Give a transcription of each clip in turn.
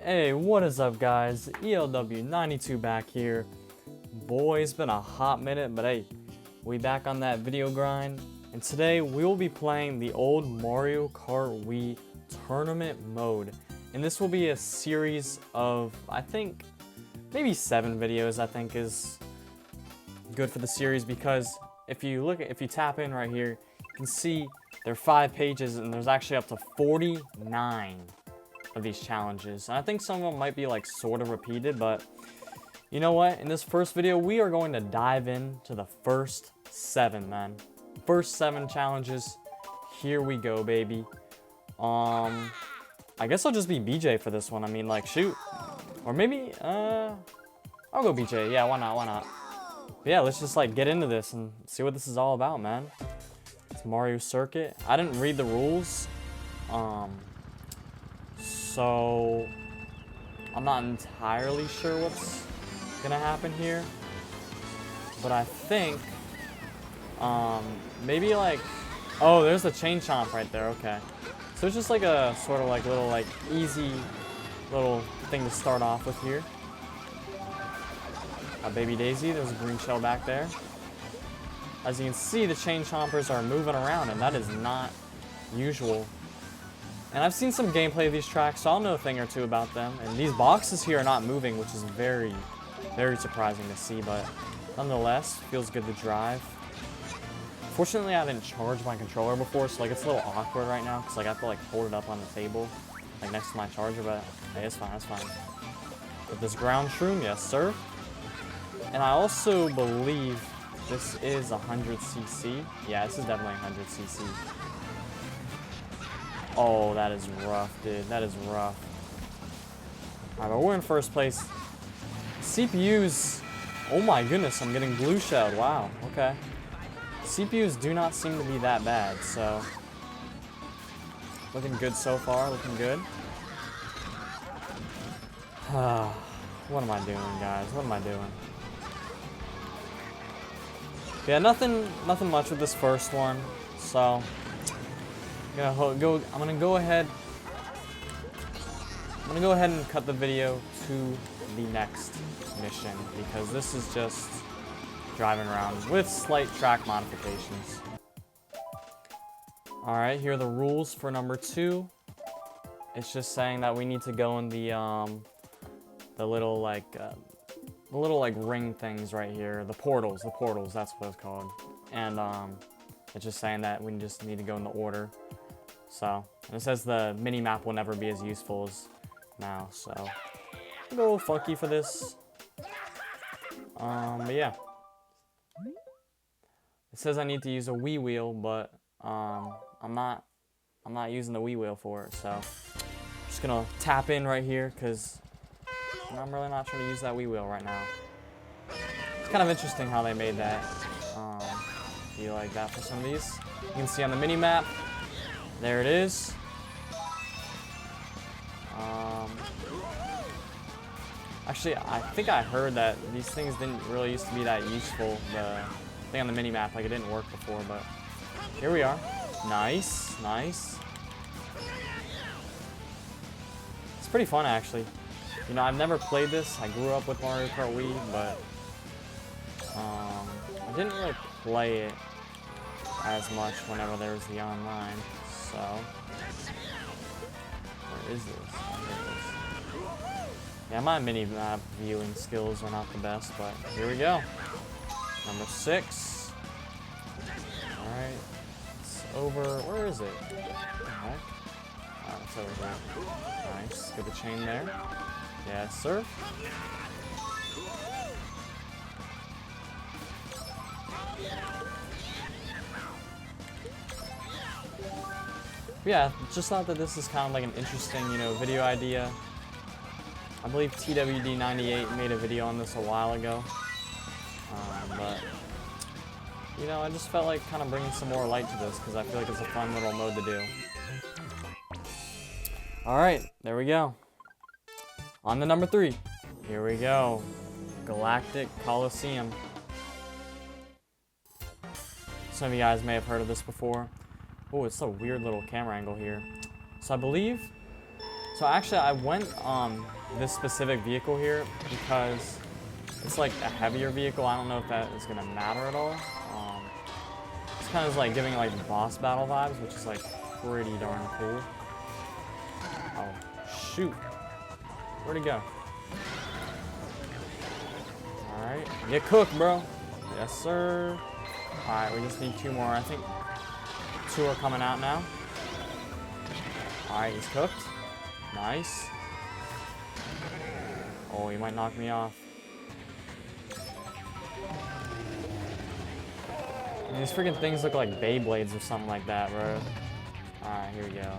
Hey, what is up guys? ELW92 back here. Boy, it's been a hot minute, but hey, we back on that video grind. And today we will be playing the old Mario Kart Wii tournament mode. And this will be a series of, I think, maybe 7 videos I think is good for the series, because if you tap in right here, you can see there are 5 pages and there's actually up to 49 of these challenges. And I think some of them might be like sort of repeated, but you know what? In this first video, we are going to dive into the first 7, man. First 7 challenges. Here we go, baby. I guess I'll just be BJ for this one. I mean, like, shoot. Or maybe, I'll go BJ. Yeah, why not? Why not? But yeah, let's just like get into this and see what this is all about, man. It's Mario Circuit. I didn't read the rules. So I'm not entirely sure what's gonna happen here, but I think maybe like, oh, there's the chain chomp right there. Okay, so it's just like a sort of like little like easy little thing to start off with here. A baby Daisy, there's a green shell back there. As you can see, the chain chompers are moving around, and that is not usual. And I've seen some gameplay of these tracks, so I'll know a thing or two about them. And these boxes here are not moving, which is very, very surprising to see, but nonetheless, feels good to drive. Fortunately, I didn't charge my controller before, so like it's a little awkward right now, because like I have to like hold it up on the table, like next to my charger, but hey, it's fine, it's fine. With this ground shroom, yes sir. And I also believe this is 100cc. Yeah, this is definitely 100cc. Oh, that is rough, dude. That is rough. Alright, but we're in first place. CPUs. Oh my goodness, I'm getting blue shelled. Wow, okay. CPUs do not seem to be that bad, so. Looking good so far, looking good. What am I doing, guys? What am I doing? Yeah, nothing much with this first one, so. I'm gonna go ahead and cut the video to the next mission, because this is just driving around with slight track modifications. Alright, here are the rules for number 2. It's just saying that we need to go in the little like ring things right here, the portals, that's what it's called. And it's just saying that we just need to go in the order. So, and it says the mini-map will never be as useful as now, so I'll go funky for this. But yeah. It says I need to use a Wii wheel, but I'm not using the Wii wheel for it, so I'm just gonna tap in right here, because I'm really not trying to use that Wii wheel right now. It's kind of interesting how they made that be like that for some of these. You can see on the mini-map, there it is. Actually, I think I heard that these things didn't really used to be that useful. The thing on the mini-map, like it didn't work before, but here we are. Nice, nice. It's pretty fun, actually. You know, I've never played this. I grew up with Mario Kart Wii, but I didn't really play it as much whenever there was the online. So, where is this? Oh, here it is. Yeah, my mini-map viewing skills are not the best, but here we go. Number 6. Alright, it's over, where is it? What the heck? Alright, it's over here. Nice, get the chain there. Yes, sir. Yeah, just thought that this is kind of like an interesting, you know, video idea. I believe TWD98 made a video on this a while ago. But, you know, I just felt like kind of bringing some more light to this, because I feel like it's a fun little mode to do. Alright, there we go. On to number 3. Here we go. Galactic Coliseum. Some of you guys may have heard of this before. Oh, it's a weird little camera angle here. So I believe So actually, I went on this specific vehicle here because it's like a heavier vehicle. I don't know if that is gonna matter at all. It's kind of like giving like the boss battle vibes, which is like pretty darn cool. Oh, shoot. Where'd he go? Alright, get cooked, bro. Yes, sir. Alright, we just need 2 more. I think 2 are coming out now. Alright, he's cooked. Nice. Oh, he might knock me off. And these freaking things look like Beyblades or something like that, bro. Alright, here we go.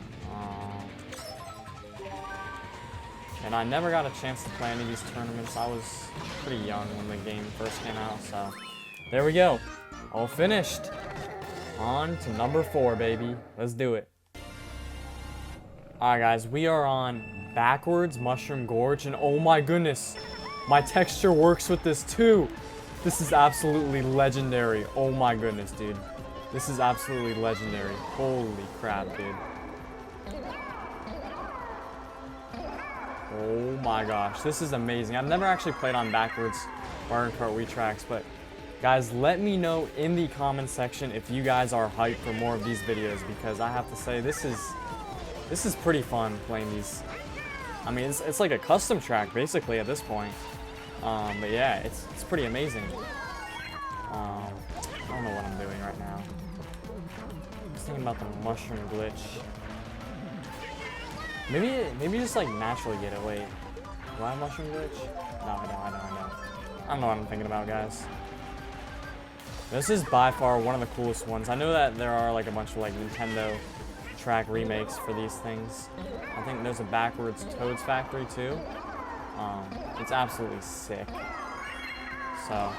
And I never got a chance to play any of these tournaments. I was pretty young when the game first came out, so there we go. All finished. On to number 4, baby. Let's do it. Alright, guys, we are on Backwards Mushroom Gorge, and oh my goodness, my texture works with this too. This is absolutely legendary. Oh my goodness, dude. This is absolutely legendary. Holy crap, dude. Oh my gosh, this is amazing. I've never actually played on Backwards Mario Kart Wii tracks, but guys, let me know in the comment section if you guys are hyped for more of these videos, because I have to say this is pretty fun playing these. I mean, it's like a custom track basically at this point. But yeah, it's pretty amazing. I don't know what I'm doing right now. I'm just thinking about the mushroom glitch. Maybe just like naturally get it. Wait, do I have mushroom glitch? No, I know. I don't know what I'm thinking about, guys. This is by far one of the coolest ones. I know that there are like a bunch of like Nintendo track remakes for these things. I think there's a Backwards Toad's Factory too. It's absolutely sick. So,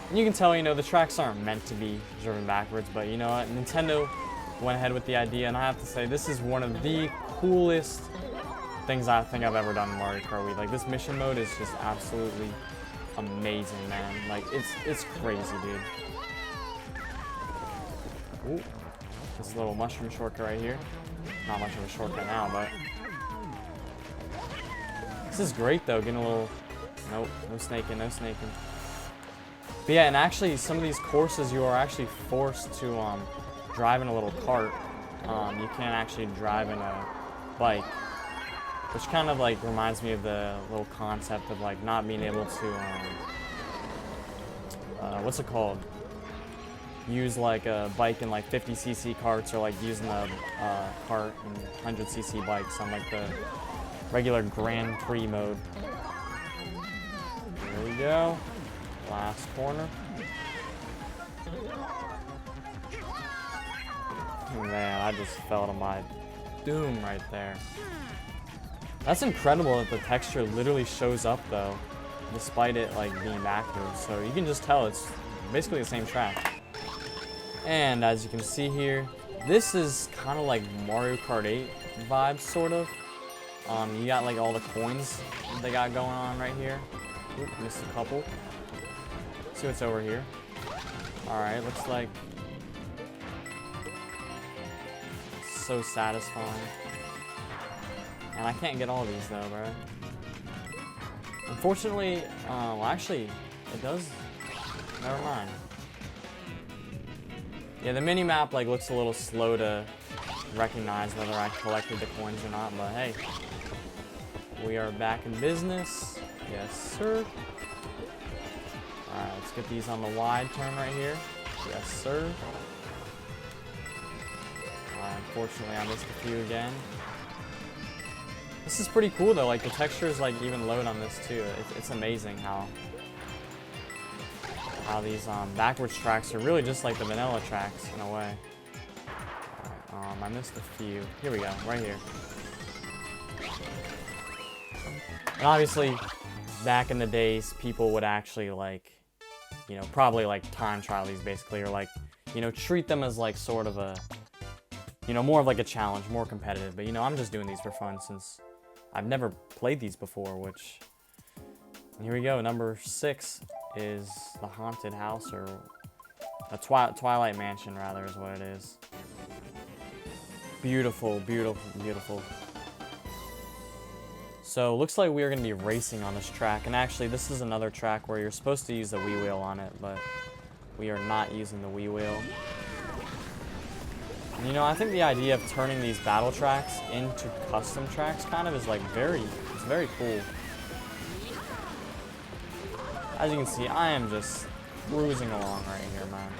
and you can tell, you know, the tracks aren't meant to be driven backwards, but you know what? Nintendo went ahead with the idea, and I have to say, this is one of the coolest things I think I've ever done in Mario Kart Wii. Like, this mission mode is just absolutely amazing, man. Like, it's crazy, dude. Ooh, this little mushroom shortcut right here. Not much of a shortcut now, but this is great though. Getting a little, nope, no snaking. But yeah, and actually, some of these courses you are actually forced to drive in a little cart. You can't actually drive in a bike, which kind of like reminds me of the little concept of like not being able to, what's it called? Use like a bike in like 50cc carts, or like using a cart in 100cc bikes on like the regular Grand Prix mode. Here we go. Last corner. Man, I just fell to my doom right there. That's incredible that the texture literally shows up though, despite it like being backwards. So you can just tell it's basically the same track. And as you can see here, this is kind of like Mario Kart 8 vibes, sort of. You got like all the coins they got going on right here. Oop, missed a couple. See what's over here. Alright, looks like so satisfying. And I can't get all these though, bro. Unfortunately, well actually, it does. Never mind. Yeah, the mini-map like looks a little slow to recognize whether I collected the coins or not, but hey. We are back in business. Yes, sir. Alright, let's get these on the wide turn right here. Yes, sir. Unfortunately, I missed a few again. This is pretty cool though, like the textures like even load on this too. It's amazing how these backwards tracks are really just like the vanilla tracks in a way. I missed a few. Here we go, right here. And obviously, back in the days, people would actually like, you know, probably like time trial these basically, or like, you know, treat them as like sort of a, you know, more of like a challenge, more competitive. But you know, I'm just doing these for fun since I've never played these before, which, and here we go, number 6 is the haunted house, or a Twilight Mansion rather is what it is. Beautiful, beautiful, beautiful. So, looks like we are going to be racing on this track. And actually, this is another track where you're supposed to use the Wii wheel on it, but we are not using the Wii wheel. And, you know, I think the idea of turning these battle tracks into custom tracks kind of is like it's very cool. As you can see, I am just cruising along right here, man.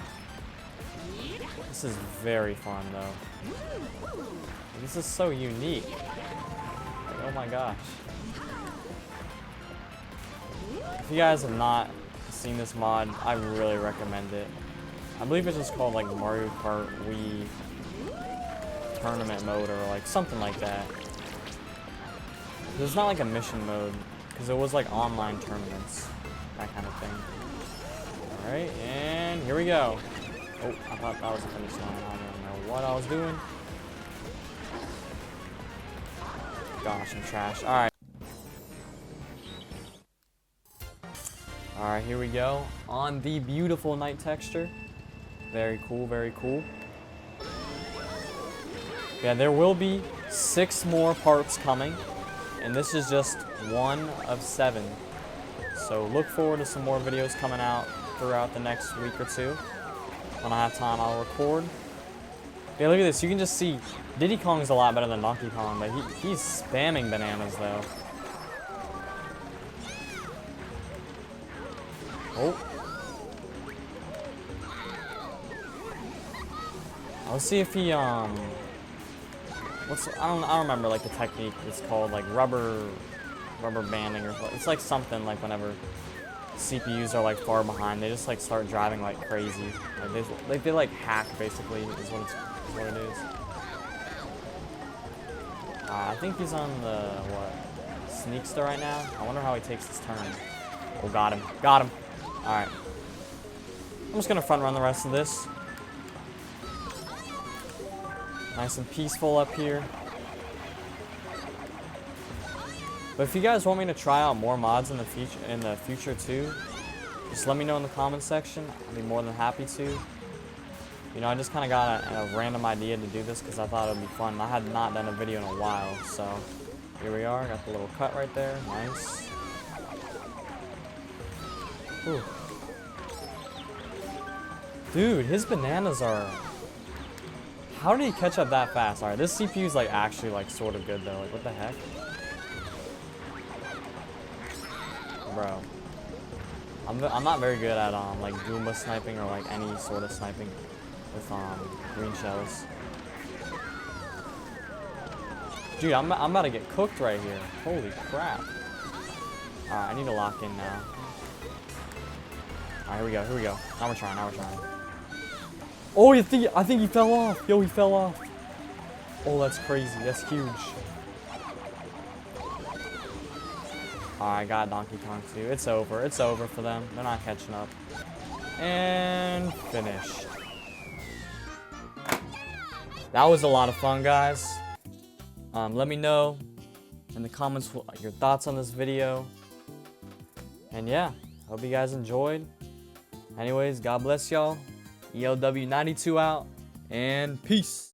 This is very fun, though. This is so unique. Like, oh my gosh. If you guys have not seen this mod, I really recommend it. I believe it's just called like Mario Kart Wii Tournament Mode or like something like that. There's not like a mission mode because it was like online tournaments, that kind of thing. Alright, and here we go. Oh, I thought that was a finish line. I don't know what I was doing. Gosh, I'm trash. Alright. Alright, here we go. On the beautiful night texture. Very cool, very cool. Yeah, there will be 6 more parts coming. And this is just 1 of 7. So look forward to some more videos coming out throughout the next week or two. When I have time, I'll record. Yeah, look at this. You can just see Diddy Kong's a lot better than Donkey Kong, but he's spamming bananas, though. Oh. Let's see if he, I don't remember, like, the technique. It's called, like, rubber banding, or it's like something, like, whenever CPUs are, like, far behind, they just, like, start driving like crazy. Like, they like, hack, basically, is what it is. I think he's on the, Sneakster right now. I wonder how he takes his turn. Oh, got him. Got him. Alright. I'm just gonna front run the rest of this. Nice and peaceful up here. But if you guys want me to try out more mods in the future too, just let me know in the comments section. I'd be more than happy to. You know, I just kind of got a random idea to do this because I thought it would be fun. I had not done a video in a while, so here we are. Got the little cut right there. Nice. Whew. Dude, his bananas are... How did he catch up that fast? Alright, this CPU is like actually like sort of good though. Like, what the heck? Bro. I'm not very good at like Goomba sniping or like any sort of sniping with green shells. Dude, I'm about to get cooked right here. Holy crap. Alright, I need to lock in now. Alright, here we go, here we go. Now we're trying, now we're trying. Oh, I think he fell off. Yo, he fell off. Oh, that's crazy. That's huge. Alright, got Donkey Kong too. It's over. It's over for them. They're not catching up. And finished. That was a lot of fun, guys. Let me know in the comments your thoughts on this video. And yeah, hope you guys enjoyed. Anyways, God bless y'all. ELW92 out, and peace.